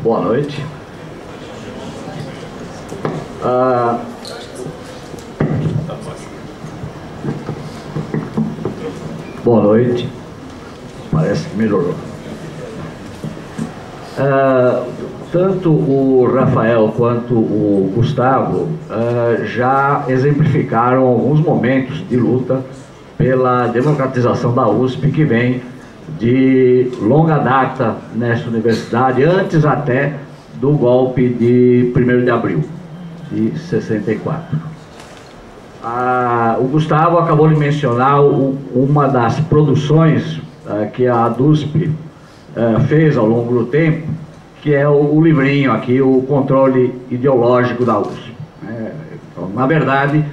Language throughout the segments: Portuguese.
Boa noite. Boa noite. Parece que melhorou. Tanto o Rafael quanto o Gustavo já exemplificaram alguns momentos de luta pela democratização da USP, que vem de longa data nessa universidade, antes até do golpe de 1º de abril de 64. O Gustavo acabou de mencionar uma das produções que a DUSP fez ao longo do tempo, que é o livrinho aqui, o Controle Ideológico da USP. Então, na verdade,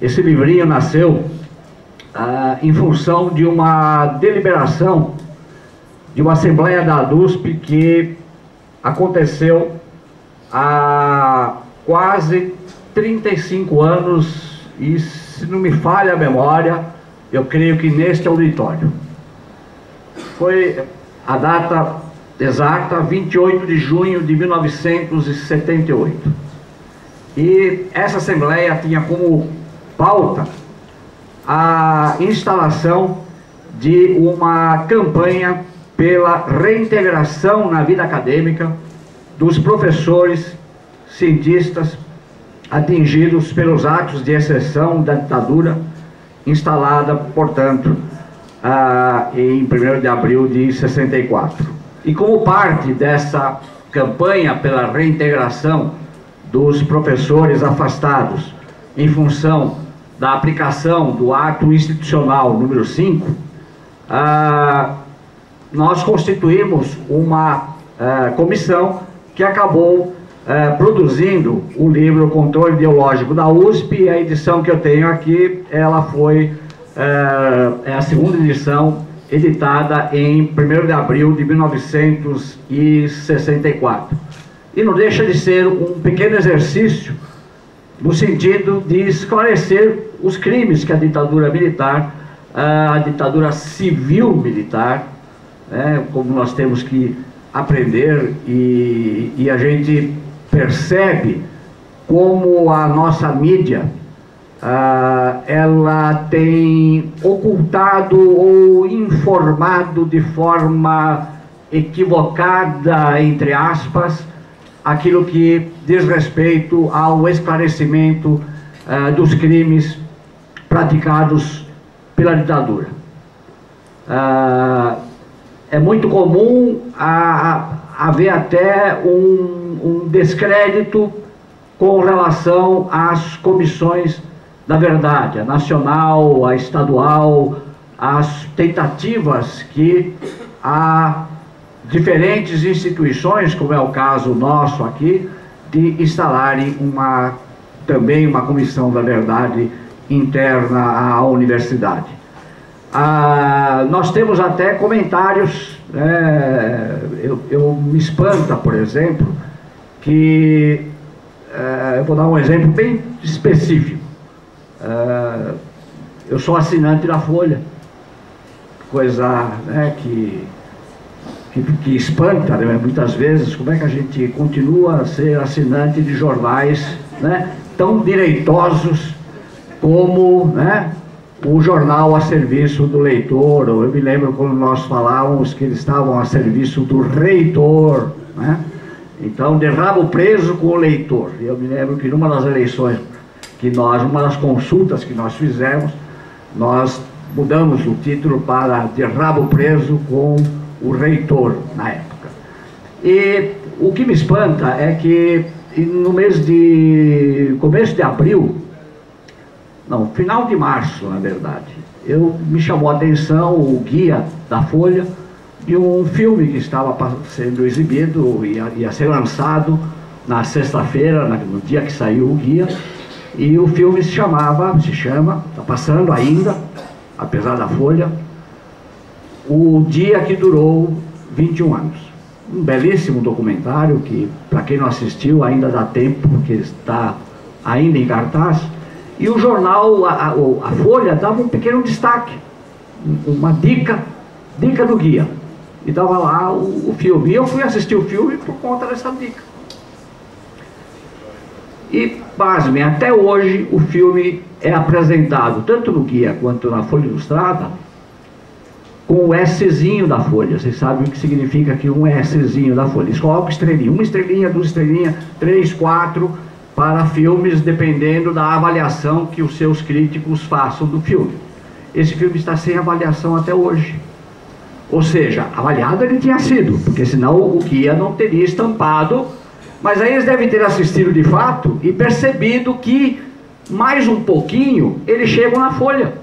esse livrinho nasceu em função de uma deliberação de uma assembleia da DUSP que aconteceu há quase 35 anos, e se não me falha a memória, eu creio que neste auditório. Foi a data exata, 28 de junho de 1978. E essa assembleia tinha como pauta a instalação de uma campanha pela reintegração na vida acadêmica dos professores, cientistas atingidos pelos atos de exceção da ditadura instalada, portanto, em 1º de abril de 64. E como parte dessa campanha pela reintegração dos professores afastados em função da aplicação do ato institucional número 5, nós constituímos uma comissão que acabou produzindo o livro Controle Ideológico da USP, e a edição que eu tenho aqui, ela foi a segunda edição, editada em 1º de abril de 1964. E não deixa de ser um pequeno exercício no sentido de esclarecer os crimes que a ditadura militar, a ditadura civil-militar, como nós temos que aprender, e a gente percebe como a nossa mídia ela tem ocultado ou informado de forma equivocada, entre aspas, aquilo que diz respeito ao esclarecimento dos crimes praticados pela ditadura. É muito comum haver até um descrédito com relação às comissões da verdade, a nacional, a estadual, as tentativas que há diferentes instituições, como é o caso nosso aqui, de instalarem também uma comissão da verdade interna à universidade. Nós temos até comentários, eu me espanta, por exemplo, que, eu vou dar um exemplo bem específico. Eu sou assinante da Folha, coisa que espanta, né, muitas vezes, como é que a gente continua a ser assinante de jornais, né, tão direitosos como, né, o jornal a serviço do leitor. Eu me lembro quando nós falávamos que eles estavam a serviço do reitor, né? Então, de rabo preso com o leitor. Eu me lembro que numa das eleições uma das consultas que nós fizemos, nós mudamos o título para de rabo preso com o reitor na época. E o que me espanta é que no começo de abril, não, final de março, na verdade, me chamou a atenção o guia da Folha de um filme que estava sendo exibido, ia ser lançado na sexta-feira, no dia que saiu o guia, e o filme se chama, está passando ainda, apesar da Folha, O Dia que Durou 21 Anos. Um belíssimo documentário que, para quem não assistiu, ainda dá tempo, porque está ainda em cartaz. E o jornal, a Folha, dava um pequeno destaque, uma dica do guia. e estava lá o filme. E eu fui assistir o filme por conta dessa dica. E, pasmem, até hoje o filme é apresentado, tanto no guia quanto na Folha Ilustrada, com o Szinho da Folha. Vocês sabem o que significa aqui um Szinho da Folha. Eles colocam estrelinha, uma estrelinha, duas estrelinhas, 3, 4, para filmes, dependendo da avaliação que os seus críticos façam do filme. Esse filme está sem avaliação até hoje. Ou seja, avaliado ele tinha sido, porque senão o guia não teria estampado. Mas aí eles devem ter assistido de fato e percebido que, mais um pouquinho, eles chegam na Folha.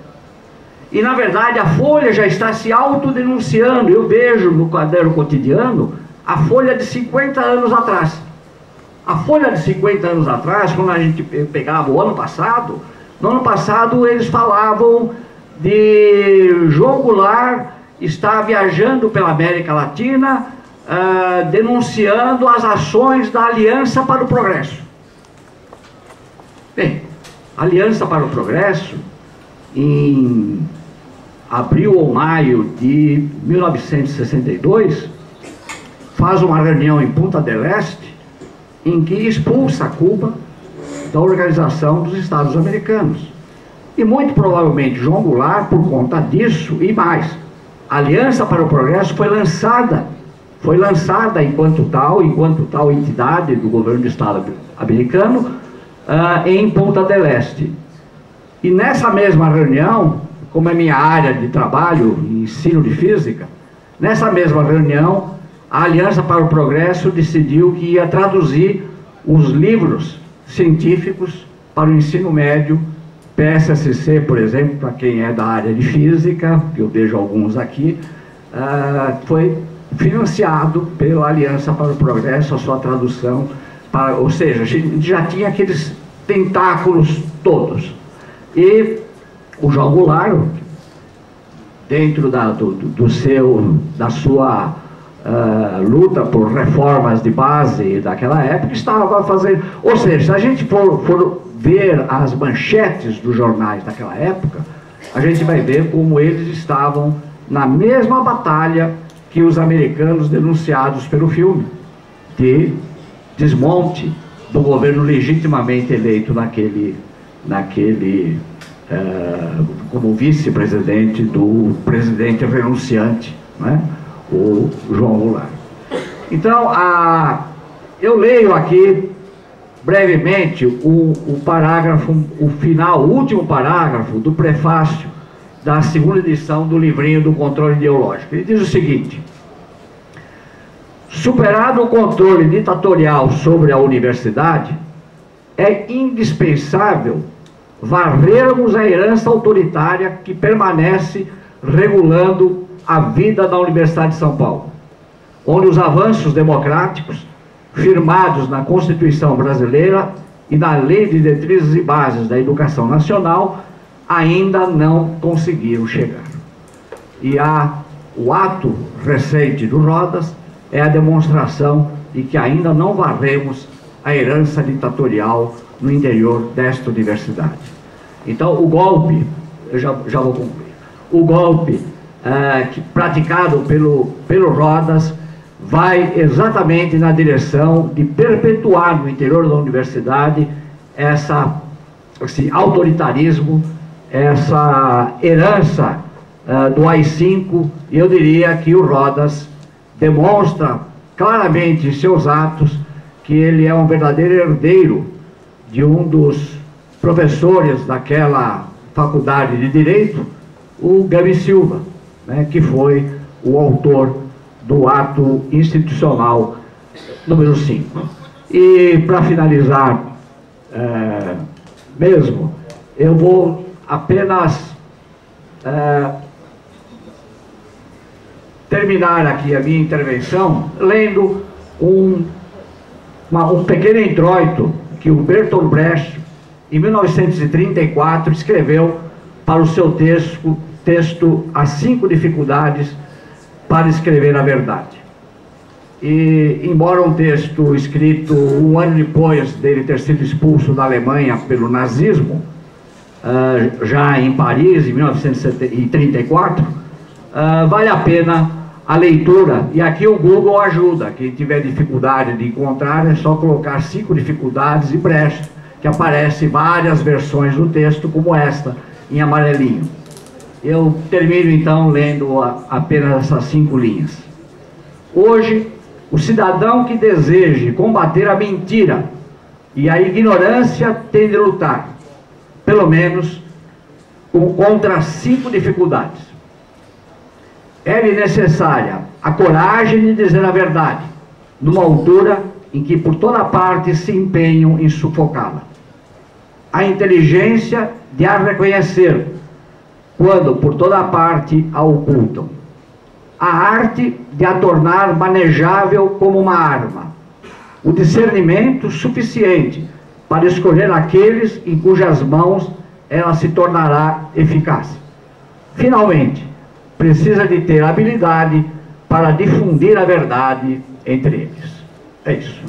E na verdade a Folha já está se autodenunciando. Eu vejo no Caderno Cotidiano a Folha de 50 anos atrás. A Folha de 50 anos atrás, quando a gente pegava o ano passado, no ano passado eles falavam de João Goulart está viajando pela América Latina, denunciando as ações da Aliança para o Progresso. Bem, Aliança para o Progresso, em abril ou maio de 1962, faz uma reunião em Punta del Este, em que expulsa Cuba da Organização dos Estados Americanos. E muito provavelmente João Goulart, por conta disso, e mais, a Aliança para o Progresso foi lançada enquanto tal entidade do governo do Estado americano, em Punta del Este. E nessa mesma reunião, como é minha área de trabalho, ensino de física, nessa mesma reunião, a Aliança para o Progresso decidiu que ia traduzir os livros científicos para o ensino médio, PSSC, por exemplo, para quem é da área de física, que eu vejo alguns aqui, foi financiado pela Aliança para o Progresso, a sua tradução, ou seja, a gente já tinha aqueles tentáculos todos. E o João Goulart, dentro da sua luta por reformas de base daquela época, estava fazendo... Ou seja, se a gente for ver as manchetes dos jornais daquela época, a gente vai ver como eles estavam na mesma batalha que os americanos denunciados pelo filme, de desmonte do governo legitimamente eleito como vice-presidente do presidente renunciante, né, o João Goulart. Então, eu leio aqui brevemente o parágrafo, o último parágrafo do prefácio da segunda edição do livrinho do Controle Ideológico. Ele diz o seguinte: superado o controle ditatorial sobre a universidade, é indispensável varrermos a herança autoritária que permanece regulando a vida da Universidade de São Paulo, onde os avanços democráticos firmados na Constituição Brasileira e na Lei de Diretrizes e Bases da Educação Nacional ainda não conseguiram chegar. E o ato recente do Rodas é a demonstração de que ainda não varremos a herança ditatorial no interior desta universidade. Então, o golpe, eu já vou concluir, o golpe praticado pelo Rodas vai exatamente na direção de perpetuar no interior da universidade esse autoritarismo, essa herança do AI-5. E eu diria que o Rodas demonstra claramente em seus atos que ele é um verdadeiro herdeiro de um dos professores daquela faculdade de Direito, o Gami Silva, né, que foi o autor do ato institucional número 5. E para finalizar mesmo, eu vou apenas terminar aqui a minha intervenção lendo um pequeno introito que o Bertolt Brecht, em 1934, escreveu para o seu texto As 5 Dificuldades para Escrever a Verdade. E, embora um texto escrito um ano depois dele ter sido expulso da Alemanha pelo nazismo, já em Paris, em 1934, vale a pena a leitura, e aqui o Google ajuda. Quem tiver dificuldade de encontrar, é só colocar 5 dificuldades e brecha, que aparece várias versões do texto, como esta, em amarelinho. Eu termino então lendo apenas essas 5 linhas. Hoje, o cidadão que deseje combater a mentira e a ignorância tem de lutar, pelo menos, contra 5 dificuldades. É-lhe necessária a coragem de dizer a verdade, numa altura em que por toda parte se empenham em sufocá-la. A inteligência de a reconhecer, quando por toda parte a ocultam. A arte de a tornar manejável como uma arma. O discernimento suficiente para escolher aqueles em cujas mãos ela se tornará eficaz. Finalmente, precisa de ter habilidade para difundir a verdade entre eles. É isso.